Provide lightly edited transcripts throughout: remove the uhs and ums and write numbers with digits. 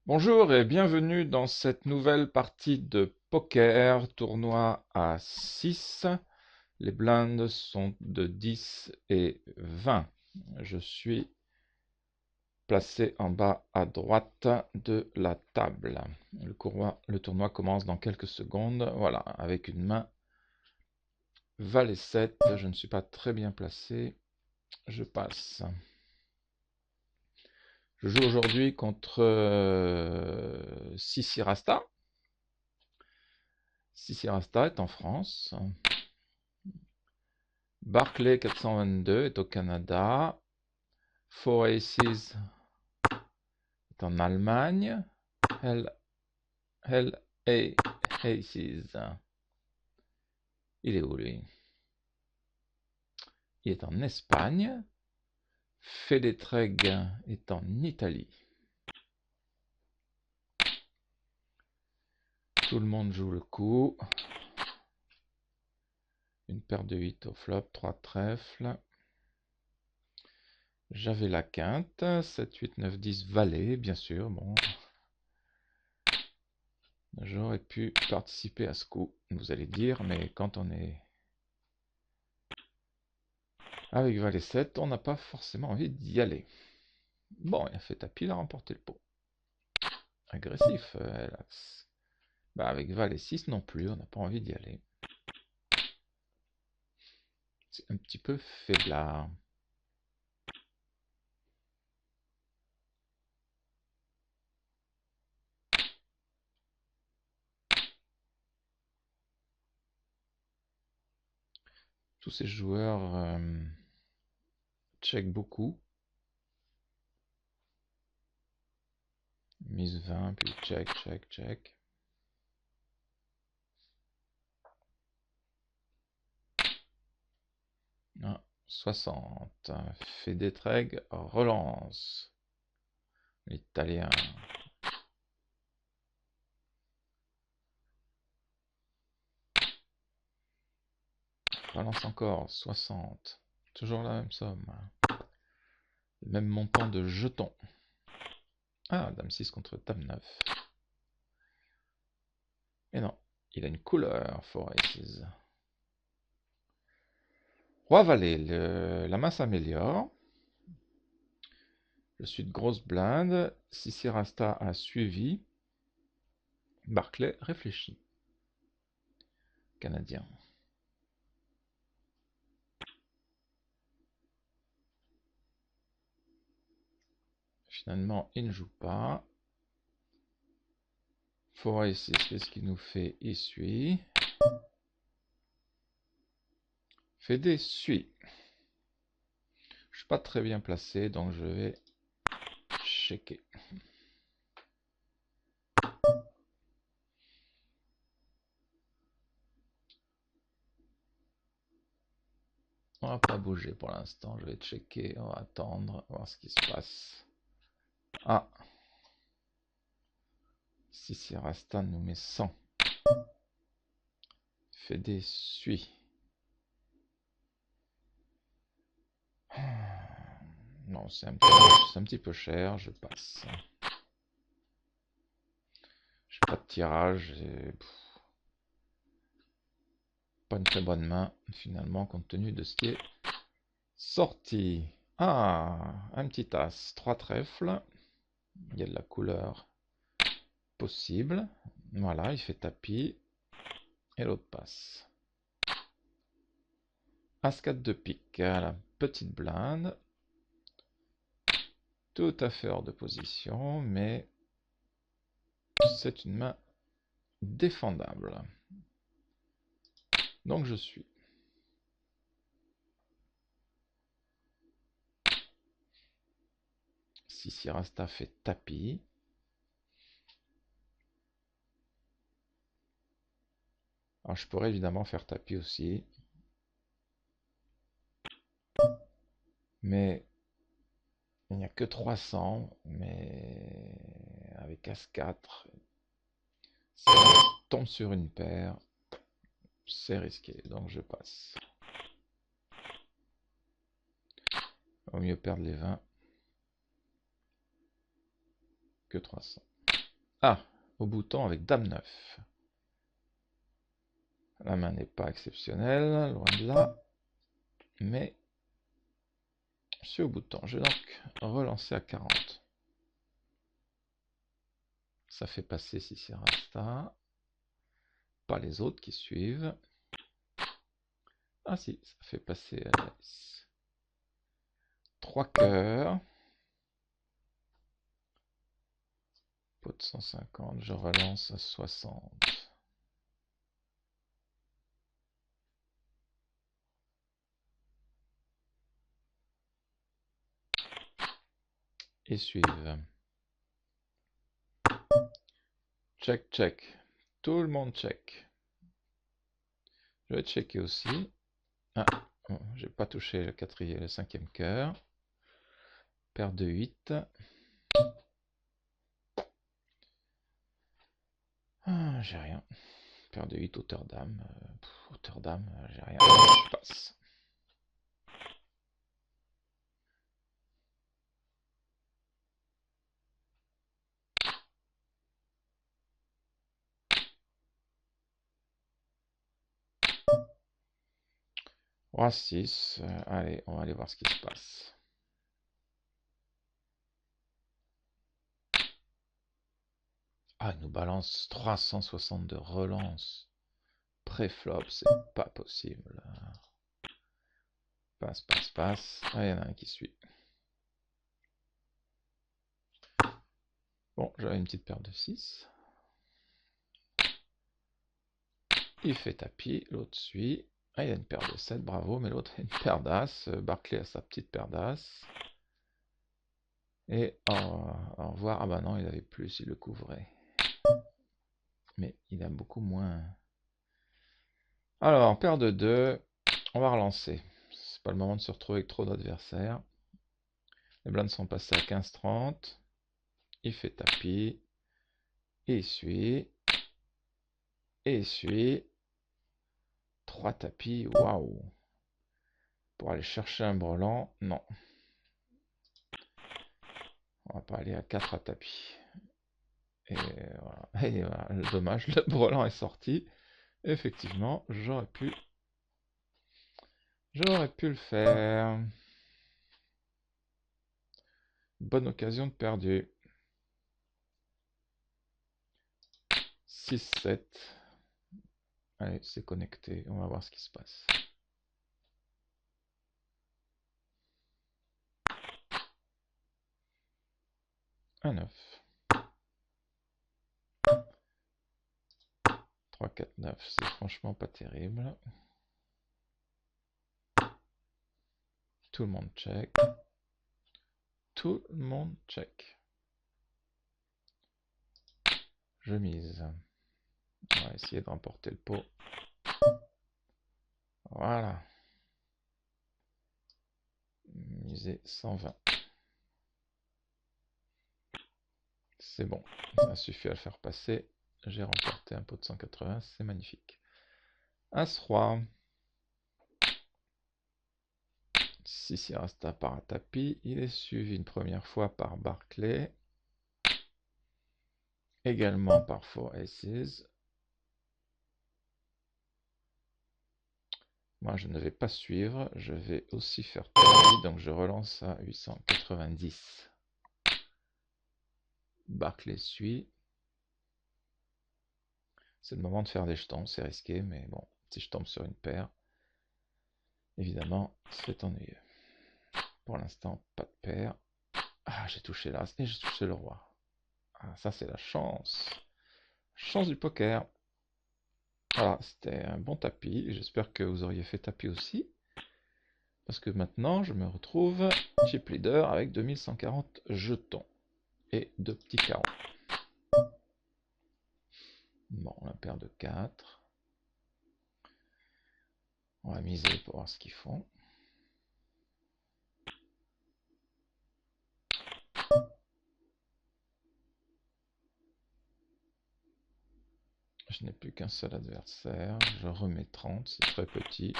Bonjour et bienvenue dans cette nouvelle partie de poker, tournoi à 6. Les blindes sont de 10 et 20. Je suis placé en bas à droite de la table. Le tournoi commence dans quelques secondes. Voilà, avec une main valet 7. Je ne suis pas très bien placé. Je passe. Je joue aujourd'hui contre Sissi Rasta. Sissi Rasta est en France. Barclay 422 est au Canada. Four Aces est en Allemagne. Hell Aces. Il est où lui? Il est en Espagne. Fedetreg est en Italie. Tout le monde joue le coup. Une paire de 8 au flop, 3 trèfles. J'avais la quinte, 7, 8, 9, 10, valet, bien sûr. Bon, j'aurais pu participer à ce coup, vous allez dire, mais quand on est avec valet 7, on n'a pas forcément envie d'y aller. Bon, il a fait tapis, il a remporté le pot. Agressif, hélas. Bah, avec valet 6 non plus, on n'a pas envie d'y aller. C'est un petit peu faiblard. Tous ces joueurs check beaucoup. Mise 20, puis check, check, check. Ah, 60. Fedetreg relance. L'italien. Relance encore. 60. Toujours la même somme. Le même montant de jetons. Ah, dame 6 contre dame 9. Et non, il a une couleur, Four Aces. Roi valet, la main s'améliore. Je suis de grosse blinde. Sissi Rasta a suivi. Barclay réfléchit. Canadien. Finalement, il ne joue pas. Four Aces, qu'est-ce qu'il nous fait? Il suit. Fédé suit. Je suis pas très bien placé, donc je vais checker. On va pas bouger pour l'instant, je vais checker, on va attendre, voir ce qui se passe. Ah, Sissi Rasta nous met 100. Fédé suit. Non, c'est un petit peu cher, je passe. J'ai pas de tirage, pas une très bonne main finalement compte tenu de ce qui est sorti. Ah, un petit as, 3 trèfles. Il y a de la couleur possible. Voilà, il fait tapis. Et l'autre passe. As-4 de pique à la petite blinde. Tout à fait hors de position, mais c'est une main défendable. Donc je suis. Sissi Rasta fait tapis. Alors je pourrais évidemment faire tapis aussi. Mais il n'y a que 300. Mais avec As-4, si on tombe sur une paire, c'est risqué. Donc je passe. Vaut mieux perdre les 20 que 300. Ah, au bouton avec Dame 9. La main n'est pas exceptionnelle, loin de là. Mais je suis au bouton. Je vais donc relancer à 40. Ça fait passer si rasta. Pas les autres qui suivent. Ah si, ça fait passer à 10. 3 cœurs. Pot de 150, je relance à 60. Et suivent. Check, check. Tout le monde check. Je vais checker aussi. Ah, bon, j'ai pas touché le quatrième, le cinquième cœur. Paire de 8. Ah, j'ai rien. Paire de 8, hauteur dame. Hauteur dame, j'ai rien. Je passe. Roi 6. Allez, on va aller voir ce qui se passe. Ah, il nous balance 360 de relance. Pré-flop, c'est pas possible. Passe, passe, passe. Ah, il y en a un qui suit. Bon, j'avais une petite paire de 6. Il fait tapis, l'autre suit. Ah, il a une paire de 7, bravo, mais l'autre a une paire d'as. Barclay a sa petite paire d'as. Et au revoir. Ah bah non, il avait plus, il le couvrait. Mais il a beaucoup moins. Alors, paire de 2, on va relancer. C'est pas le moment de se retrouver avec trop d'adversaires. Les blindes sont passées à 15-30. Il fait tapis. Et il suit. Et il suit. 3 tapis, waouh. Pour aller chercher un brelan, non. On va pas aller à 4 à tapis. Et voilà. Et voilà. Dommage, le brelan est sorti. Effectivement, j'aurais pu le faire. Bonne occasion de perdu. 6-7. Allez, c'est connecté. On va voir ce qui se passe. Un 9. 3, 4, 9. C'est franchement pas terrible. Tout le monde check. Tout le monde check. Je mise. On va essayer de remporter le pot. Voilà. Miser 120. C'est bon. Ça suffit à le faire passer. J'ai remporté un pot de 180. C'est magnifique. As-Roi. 6 rasta par un tapis. Il est suivi une première fois par Barclay. Également par 4 Aces. Moi, je ne vais pas suivre. Je vais aussi faire tapis. Donc, je relance à 890. Barclay suit. C'est le moment de faire des jetons. C'est risqué, mais bon, si je tombe sur une paire, évidemment, c'est ennuyeux. Pour l'instant, pas de paire. Ah, j'ai touché l'as et j'ai touché le roi. Ah, ça, c'est la chance. Chance du poker. Voilà, c'était un bon tapis. J'espère que vous auriez fait tapis aussi. Parce que maintenant, je me retrouve chip leader avec 2140 jetons. Et 2 petits carreaux. Bon, la paire de 4. On va miser pour voir ce qu'ils font. Je n'ai plus qu'un seul adversaire. Je remets 30, c'est très petit.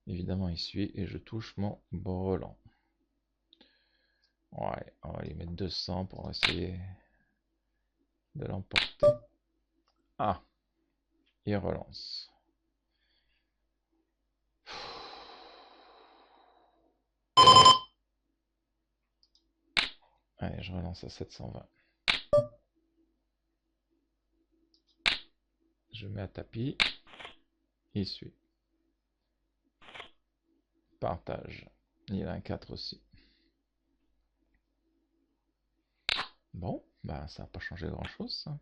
Évidemment, il suit et je touche mon brelan. Ouais, on va lui mettre 200 pour essayer de l'emporter. Ah, il relance. Allez, je relance à 720. Je mets à tapis. Il suit. Partage. Il a un 4 aussi. Bon, bah ça n'a pas changé grand-chose, ça.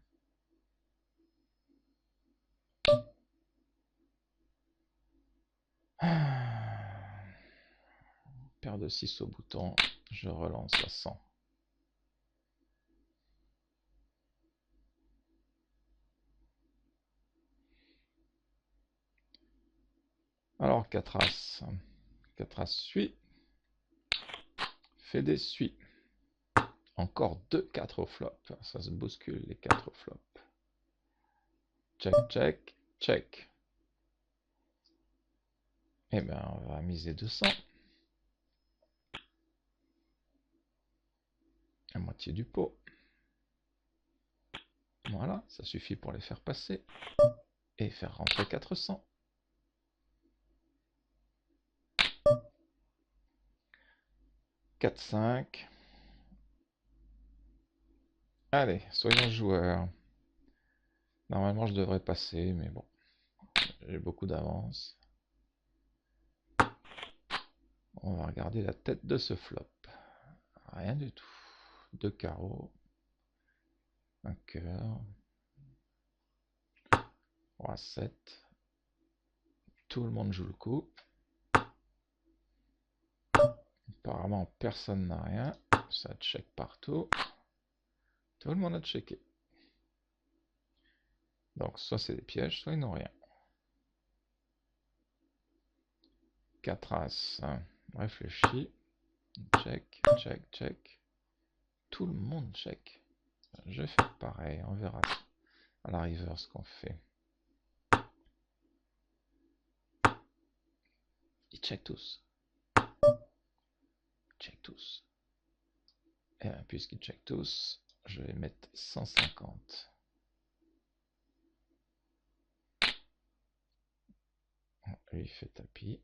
Paire de 6 au bouton. Je relance à 100. Alors 4 As. 4 As suit. Fédé suit. Encore 2 4 au flop. Ça se bouscule les 4 au flop. Check, check, check. Eh bien, on va miser 200. La moitié du pot. Voilà, ça suffit pour les faire passer. Et faire rentrer 400. Quatre 5. Allez, soyons joueurs. Normalement, je devrais passer, mais bon, j'ai beaucoup d'avance. On va regarder la tête de ce flop. Rien du tout. 2 carreaux. Un cœur. Roi 7. Tout le monde joue le coup. Apparemment, personne n'a rien. Ça check partout. Tout le monde a checké. Donc, soit c'est des pièges, soit ils n'ont rien. 4 As. Réfléchis. Check, check, check. Tout le monde check. Je vais faire pareil. On verra à la river ce qu'on fait. Ils check tous. Check tous. Et puisqu'ils check tous, je vais mettre 150. Lui il fait tapis.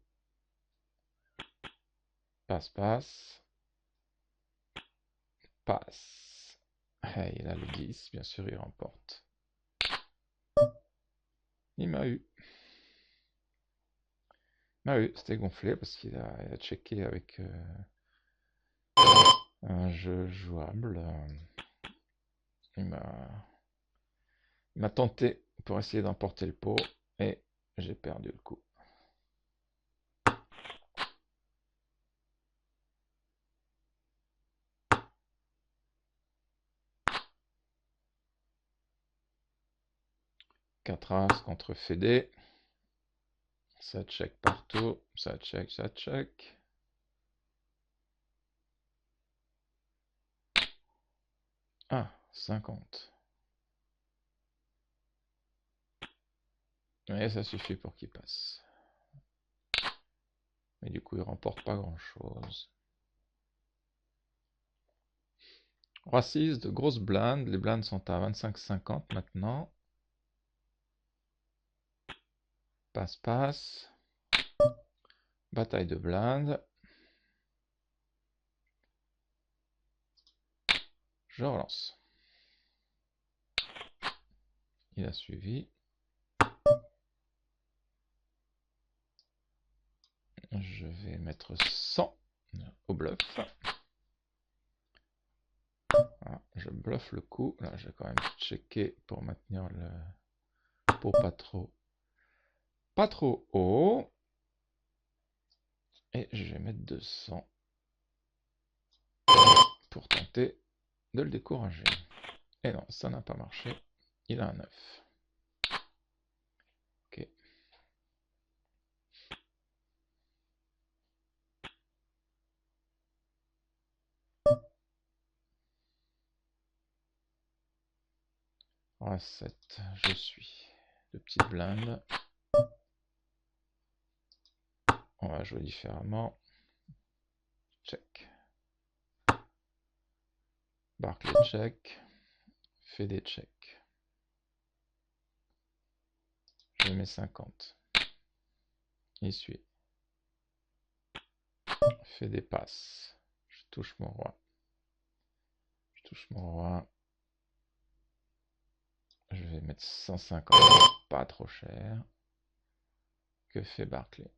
Passe, passe. Passe. Et il a le 10, bien sûr il remporte. Il m'a eu. Il m'a eu, c'était gonflé parce qu'il a checké avec un jeu jouable. Il m'a tenté pour essayer d'emporter le pot et j'ai perdu le coup. Quatre As contre Fédé. Ça check partout. Ça check, ça check. Ah, 50. Et ça suffit pour qu'il passe. Mais du coup, il remporte pas grand-chose. Roi 6 de grosses blindes. Les blindes sont à 25-50 maintenant. Passe, passe. Bataille de blindes. Je relance. Il a suivi. Je vais mettre 100 au bluff. Voilà, je bluffe le coup. Là, je vais quand même checker pour maintenir le pot pas trop haut. Et je vais mettre 200 pour tenter de le décourager. Et non, ça n'a pas marché. Il a un 9. Ok. Roi 7, je suis. De petites blindes. On va jouer différemment. Check. Barclay check. Fait des checks. Je mets 50. Il suit. Fait des passes. Je touche mon roi. Je touche mon roi. Je vais mettre 150. Pas trop cher. Que fait Barclay?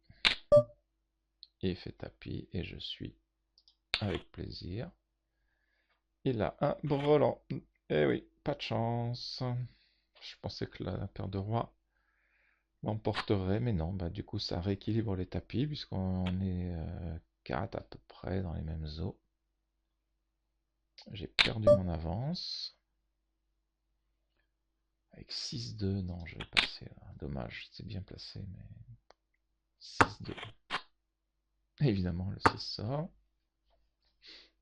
Il fait tapis et je suis avec plaisir. Il a un brelan. Eh oui, pas de chance. Je pensais que la paire de rois l'emporterait, mais non. Bah, du coup, ça rééquilibre les tapis, puisqu'on est 4 à peu près dans les mêmes eaux. J'ai perdu mon avance. Avec 6-2, non, je vais passer là. Dommage, c'est bien placé, mais 6-2. Évidemment, le 6 sort.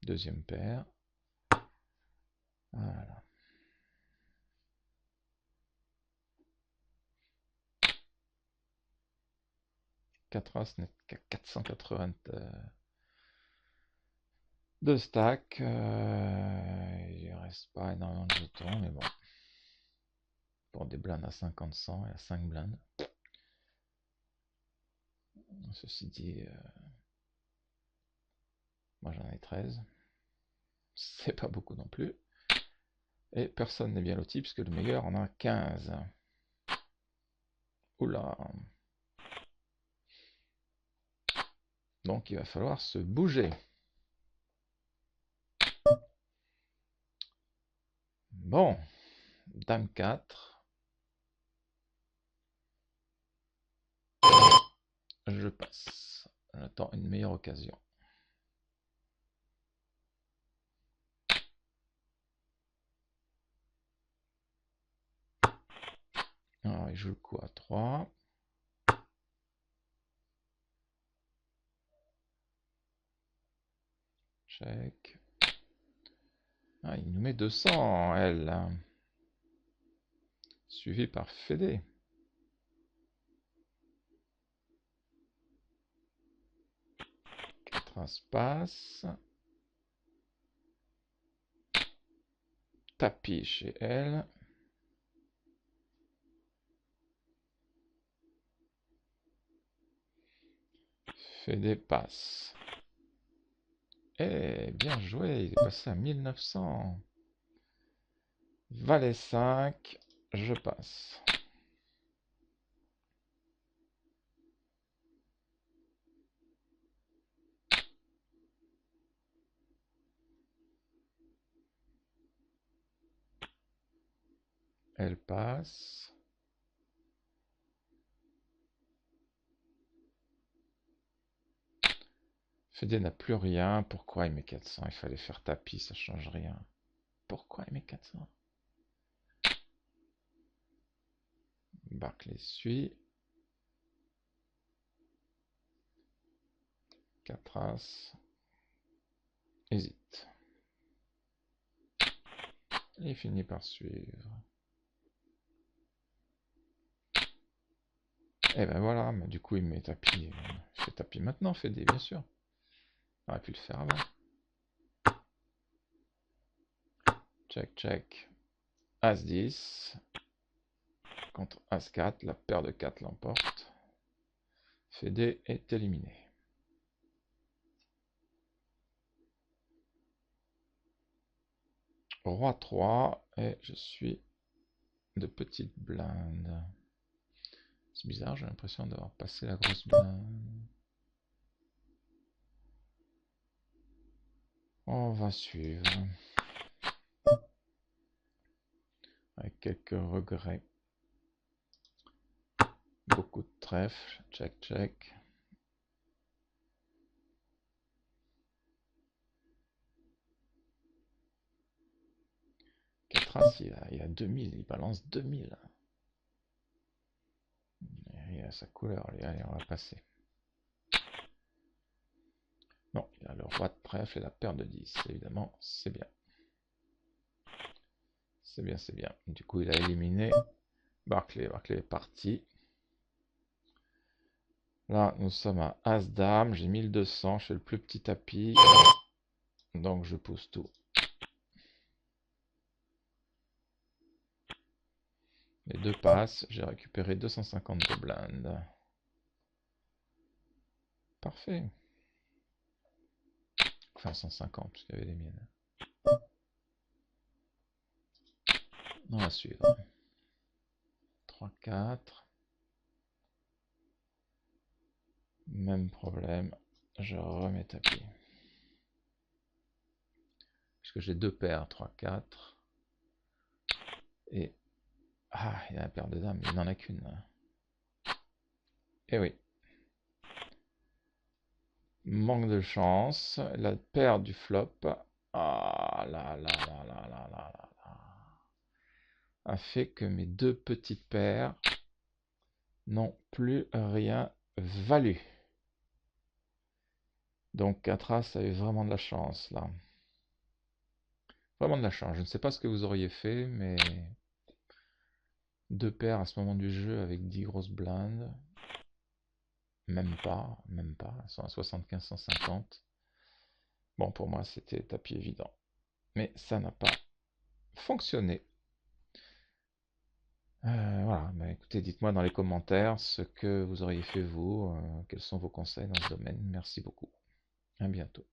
Deuxième paire. Voilà. Quatre As n'est qu'à 480 de stack. Il ne reste pas énormément de jetons, mais bon. Pour des blindes à 50-100 et à 5 blindes. Ceci dit, moi j'en ai 13. C'est pas beaucoup non plus. Et personne n'est bien loti puisque le meilleur en a 15. Oula. Donc il va falloir se bouger. Bon. Dame 4. Je passe. J'attends une meilleure occasion. Alors il joue le coup à 3. Check. Ah, il nous met 200, elle. Suivi par Fédé. 4 As passe. Tapis chez elle. Fédé passe. Eh, bien joué, il est passé à 1900. Valet 5, je passe. Elle passe. Fédé n'a plus rien. Pourquoi il met 400? Il fallait faire tapis, ça change rien. Pourquoi il met 400? Barclay suit. 4 As. Hésite. Il finit par suivre. Et ben voilà, mais du coup il met tapis. Il fait tapis maintenant, Fédé, bien sûr. Il aurait pu le faire avant. Check, check. As 10. Contre As 4, la paire de 4 l'emporte. Fédé est éliminé. Roi 3, et je suis de petite blinde. C'est bizarre, j'ai l'impression d'avoir passé la grosse blinde. On va suivre. Avec quelques regrets. Beaucoup de trèfles. Check, check. Quatre As, il a 2000, il balance 2000. Il a sa couleur, allez, on va passer. Non, il a le roi de trèfle et la paire de 10, évidemment, c'est bien. C'est bien, c'est bien. Du coup, il a éliminé Barclay. Barclay est parti. Là, nous sommes à As-Dame. J'ai 1200. Je fais le plus petit tapis. Donc, je pousse tout. Les deux passent. J'ai récupéré 250 de blindes. Parfait. Enfin 150 puisqu'il y avait les miennes. On va suivre. 3, 4. Même problème. Je remets tapis. Puisque j'ai deux paires. 3, 4. Et... Ah, il y a la paire de dames, mais il n'en a qu'une. Eh oui. Manque de chance. La paire du flop. Ah là là là là là là là là. A fait que mes deux petites paires n'ont plus rien valu. Donc 4 As a eu vraiment de la chance là. Vraiment de la chance. Je ne sais pas ce que vous auriez fait, mais deux paires à ce moment du jeu avec 10 grosses blindes. Même pas, même pas. Elles sont à 75-150. Bon, pour moi, c'était tapis évident. Mais ça n'a pas fonctionné. Voilà, bah, écoutez, dites-moi dans les commentaires ce que vous auriez fait vous, quels sont vos conseils dans ce domaine. Merci beaucoup. À bientôt.